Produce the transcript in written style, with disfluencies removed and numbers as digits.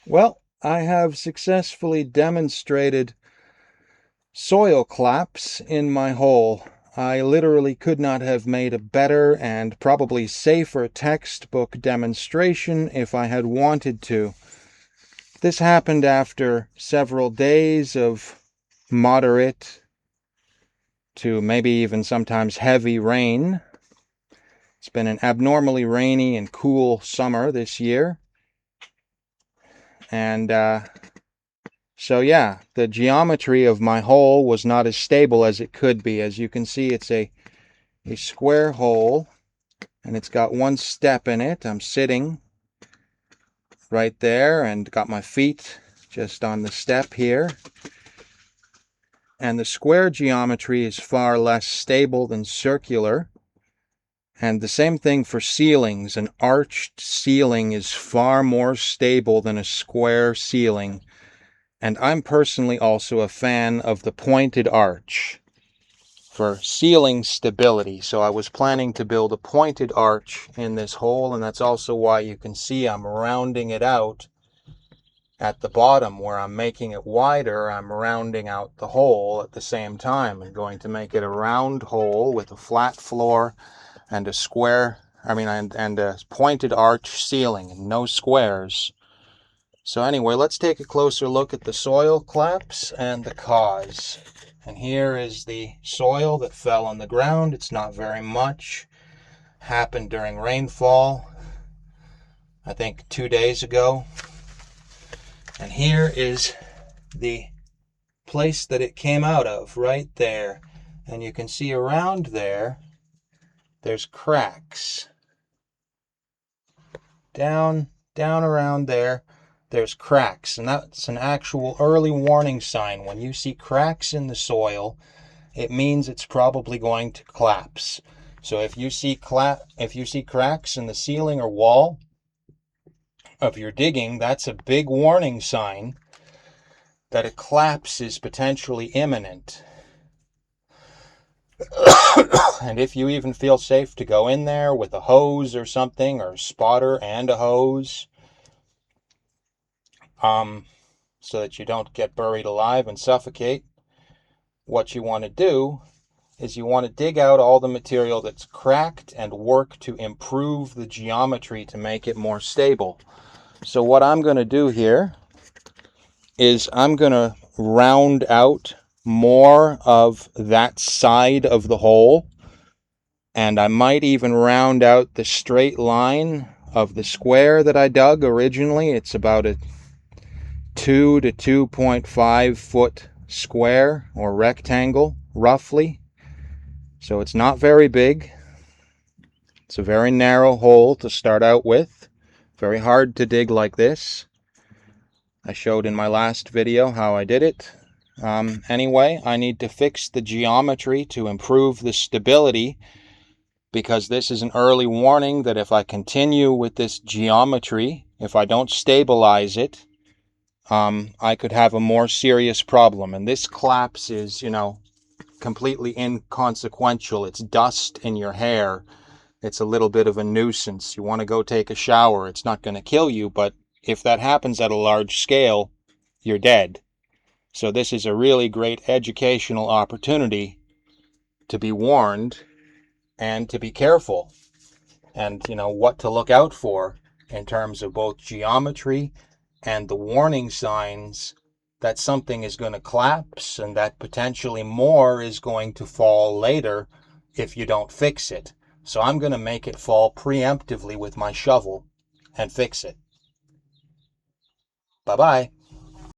Well, I have successfully demonstrated soil collapse in my hole. I literally could not have made a better and probably safer textbook demonstration if I had wanted to. This happened after several days of moderate to maybe even sometimes heavy rain. It's been an abnormally rainy and cool summer this year. And So yeah, the geometry of my hole was not as stable as it could be. As you can see, it's a square hole, and it's got one step in it. I'm sitting right there and got my feet just on the step here. And the square geometry is far less stable than circular. And the same thing for ceilings. An arched ceiling is far more stable than a square ceiling. And I'm personally also a fan of the pointed arch for ceiling stability. So I was planning to build a pointed arch in this hole, and that's also why you can see I'm rounding it out at the bottom where I'm making it wider. I'm rounding out the hole at the same time and going to make it a round hole with a flat floor and a square, and a pointed arch ceiling and no squares. So anyway, let's take a closer look at the soil collapse and the cause. And here is the soil that fell on the ground. It's not very much. Happened during rainfall, I think 2 days ago. And here is the place that it came out of, right there. And you can see around there, there's cracks. Down around there, there's cracks. And that's an actual early warning sign. When you see cracks in the soil, it means it's probably going to collapse. So if you see cracks in the ceiling or wall of your digging, that's a big warning sign that a collapse is potentially imminent. And if you even feel safe to go in there with a hose or something, or a spotter and a hose, so that you don't get buried alive and suffocate, what you want to do is you want to dig out all the material that's cracked and work to improve the geometry to make it more stable. So what I'm going to do here is I'm going to round out more of that side of the hole, and I might even round out the straight line of the square that I dug originally. It's about a 2 to 2.5 foot square or rectangle, roughly. So it's not very big. It's a very narrow hole to start out with. Very hard to dig like this. I showed in my last video how I did it. Anyway, I need to fix the geometry to improve the stability, because this is an early warning that if I continue with this geometry, if I don't stabilize it, I could have a more serious problem. And this collapse is, completely inconsequential. It's dust in your hair. It's a little bit of a nuisance. You want to go take a shower. It's not going to kill you, but if that happens at a large scale, you're dead. So this is a really great educational opportunity to be warned and to be careful, and what to look out for in terms of both geometry and the warning signs that something is going to collapse and that potentially more is going to fall later if you don't fix it. So I'm going to make it fall preemptively with my shovel and fix it. Bye-bye.